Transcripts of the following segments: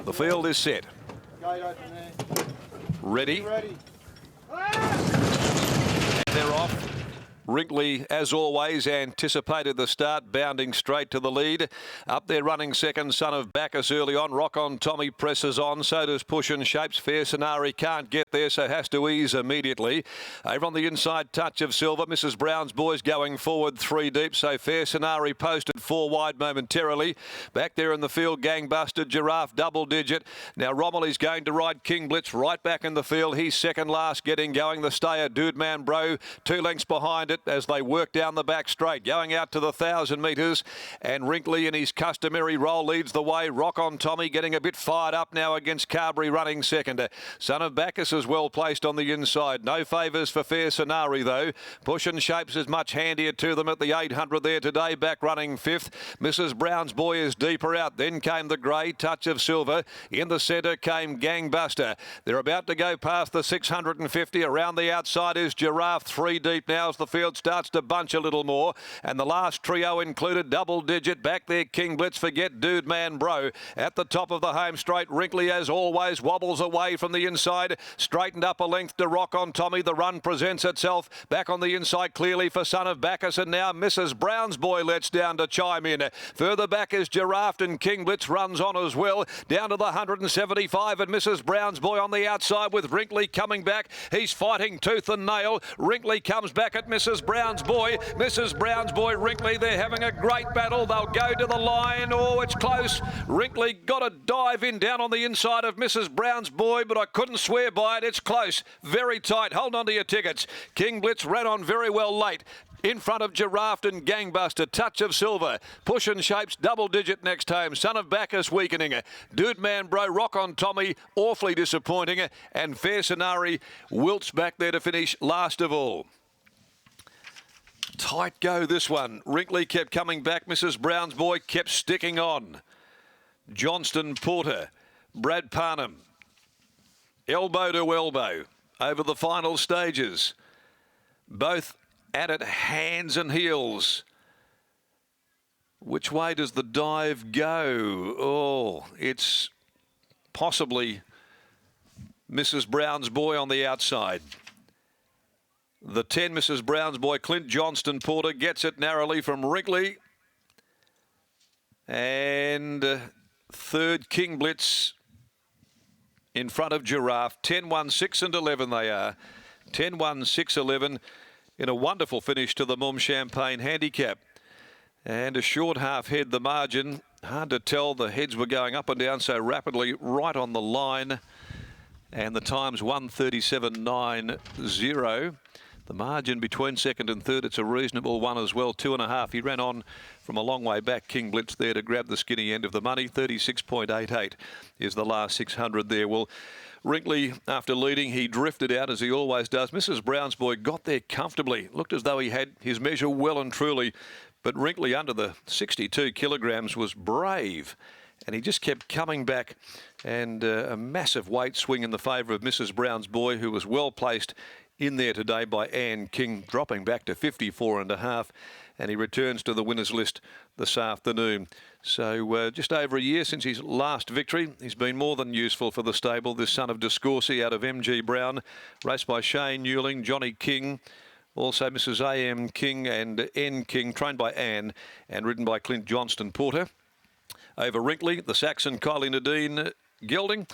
The field is set. Ready. They're off. Wrinkly, as always, anticipated the start, bounding straight to the lead. Up there running second, Son of Bacchus early on. Rock on Tommy presses on. So does Push and Shapes. Fair Scenari can't get there, so has to ease immediately. Over on the inside, Touch of Silver. Mrs. Brown's Boys going forward 3 deep. So Fair Scenari posted 4 wide momentarily. Back there in the field, Gangbuster, Giraffe, double digit. Now Romilly's going to ride King Blitz right back in the field. He's second last getting going. The stayer, Dude Man Bro, 2 lengths behind it as they work down the back straight, going out to the 1,000 metres, and Wrinkly in his customary role leads the way. Rock on Tommy getting a bit fired up now against Carberry running second. Son of Bacchus is well placed on the inside. No favours for Fair Scenari though. Push and Shapes is much handier to them at the 800 there today, back running 5th. Mrs. Brown's Boy is deeper out. Then came the grey, Touch of Silver. In the centre came Gangbuster. They're about to go past the 650. Around the outside is Giraffe, 3 deep now as the field starts to bunch a little more, and the last trio included double digit. Back there King Blitz, forget Dude Man Bro. At the top of the home straight, Wrinkly as always wobbles away from the inside, straightened up a length to Rock on Tommy. The run presents itself back on the inside clearly for Son of Bacchus, and now Mrs. Brown's Boy lets down to chime in. Further back is Giraffe, and King Blitz runs on as well down to the 175, and Mrs. Brown's Boy on the outside with Wrinkly coming back. He's fighting tooth and nail. Wrinkly comes back at Mrs. Brown's Boy. Mrs. Brown's Boy, Wrinkly, they're having a great battle. They'll go to the line. Oh, it's close. Wrinkly got a dive in down on the inside of Mrs. Brown's Boy, but I couldn't swear by it. It's close. Very tight. Hold on to your tickets. King Blitz ran on very well late. In front of Giraffe and Gangbuster, Touch of Silver. Push and Shapes, double digit next home. Son of Bacchus weakening. Dude Man Bro, Rock on Tommy, awfully disappointing. And Fair Scenari wilts back there to finish last of all. Tight go this one. Wrinkly kept coming back. Mrs. Brown's Boy kept sticking on. Johnston Porter, Brad Parnham, elbow to elbow over the final stages. Both at it, hands and heels. Which way does the dive go? Oh, it's possibly Mrs. Brown's Boy on the outside. The 10, Mrs. Brown's Boy, Clint Johnston Porter, gets it narrowly from Wrinkly. And third, King Blitz in front of Giraffe. 10, 1, 6 and 11 they are. 10, 1, 6, 11 in a wonderful finish to the Mum Champagne Handicap. And a short half head the margin. Hard to tell, the heads were going up and down so rapidly right on the line. And the time's 1:37.90. The margin between second and third, it's a reasonable one as well, 2.5. He ran on from a long way back. King Blitz there to grab the skinny end of the money. 36.88 is the last 600 there. Well, Wrinkly, after leading, he drifted out as he always does. Mrs. Brown's Boy got there comfortably. Looked as though he had his measure well and truly. But Wrinkly under the 62 kilograms was brave. And he just kept coming back, and a massive weight swing in the favour of Mrs. Brown's Boy, who was well placed in there today by Anne King, dropping back to 54.5, and he returns to the winners list this afternoon. So just over a year since his last victory, he's been more than useful for the stable. This son of Discourcy out of MG Brown, raced by Shane Newling, Johnny King, also Mrs. A.M. King and N. King, trained by Anne and ridden by Clint Johnston Porter. Over Wrinkly, the Saxon Kylie Nadine gelding.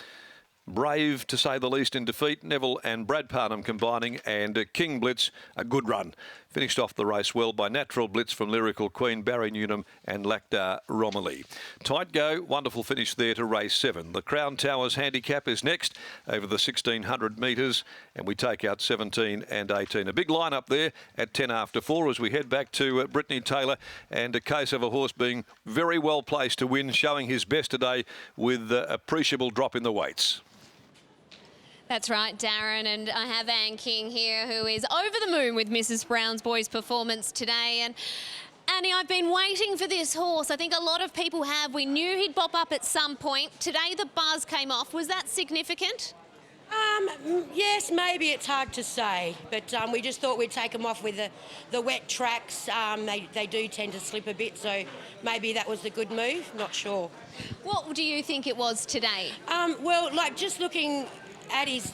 Brave, to say the least, in defeat. Neville and Brad Parnham combining, and King Blitz, a good run. Finished off the race well by Natural Blitz from Lyrical Queen, Barry Newnham and Lactar Romilly. Tight go, wonderful finish there to race 7. The Crown Towers handicap is next over the 1,600 metres, and we take out 17 and 18. A big lineup there at 10 after 4 as we head back to Brittany Taylor, and a case of a horse being very well placed to win, showing his best today with appreciable drop in the weights. That's right, Darren, and I have Anne King here, who is over the moon with Mrs. Brown's Boy's performance today. And Annie, I've been waiting for this horse. I think a lot of people have. We knew he'd pop up at some point. Today the buzz came off. Was that significant? Yes, maybe it's hard to say, but we just thought we'd take them off with the wet tracks. They do tend to slip a bit, so maybe that was a good move. Not sure. What do you think it was today? Well, like just looking at his,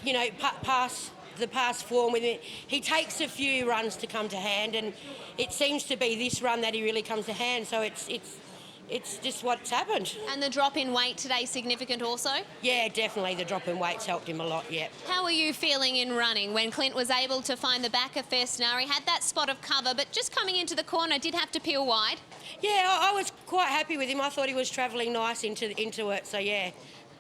past form with it, he takes a few runs to come to hand, and it seems to be this run that he really comes to hand. So it's just what's happened. And the drop in weight today significant also? Yeah, definitely. The drop in weight's helped him a lot, yeah. How were you feeling in running when Clint was able to find the back of Fair Scenario? Had that spot of cover, but just coming into the corner did have to peel wide? Yeah, I was quite happy with him. I thought he was travelling nice into it, so yeah.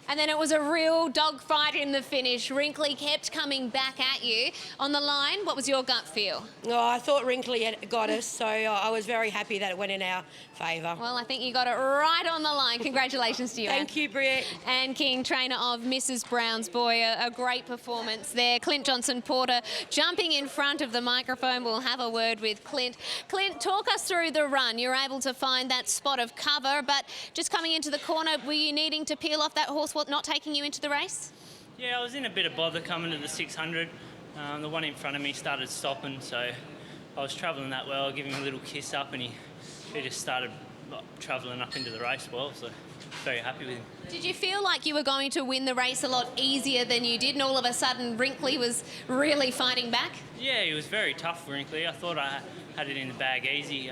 And then it was a real dogfight in the finish. Wrinkly kept coming back at you. On the line, what was your gut feel? Oh, I thought Wrinkly had got us, so I was very happy that it went in our favour. Well, I think you got it right on the line. Congratulations to you, Anne. Thank you, Britt. Anne King, trainer of Mrs. Brown's Boy. A great performance there. Clint Johnson-Porter jumping in front of the microphone. We'll have a word with Clint. Clint, talk us through the run. You're able to find that spot of cover, but just coming into the corner, were you needing to peel off that horse, not taking you into the race? Yeah, I was in a bit of bother coming to the 600. The one in front of me started stopping, so I was travelling that well, giving him a little kiss up, and he just started travelling up into the race well, so very happy with him. Did you feel like you were going to win the race a lot easier than you did, and all of a sudden Wrinkly was really fighting back? Yeah, he was very tough, Wrinkly. I thought I had it in the bag easy.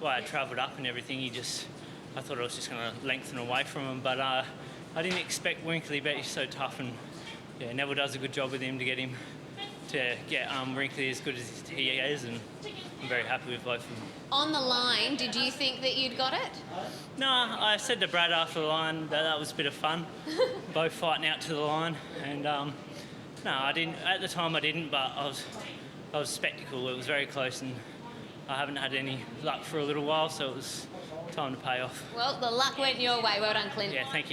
Well, I travelled up and everything, I thought I was just going to lengthen away from him, but I didn't expect Wrinkly, but he's so tough, and yeah, Neville does a good job with him to get Wrinkly as good as he is, and I'm very happy with both of them. On the line, did you think that you'd got it? No, I said to Brad after the line that was a bit of fun, both fighting out to the line, and no, I didn't. At the time, I didn't, but I was spectacle. It was very close, and I haven't had any luck for a little while, so it was time to pay off. Well, the luck went your way. Well done, Clint. Yeah, thank you.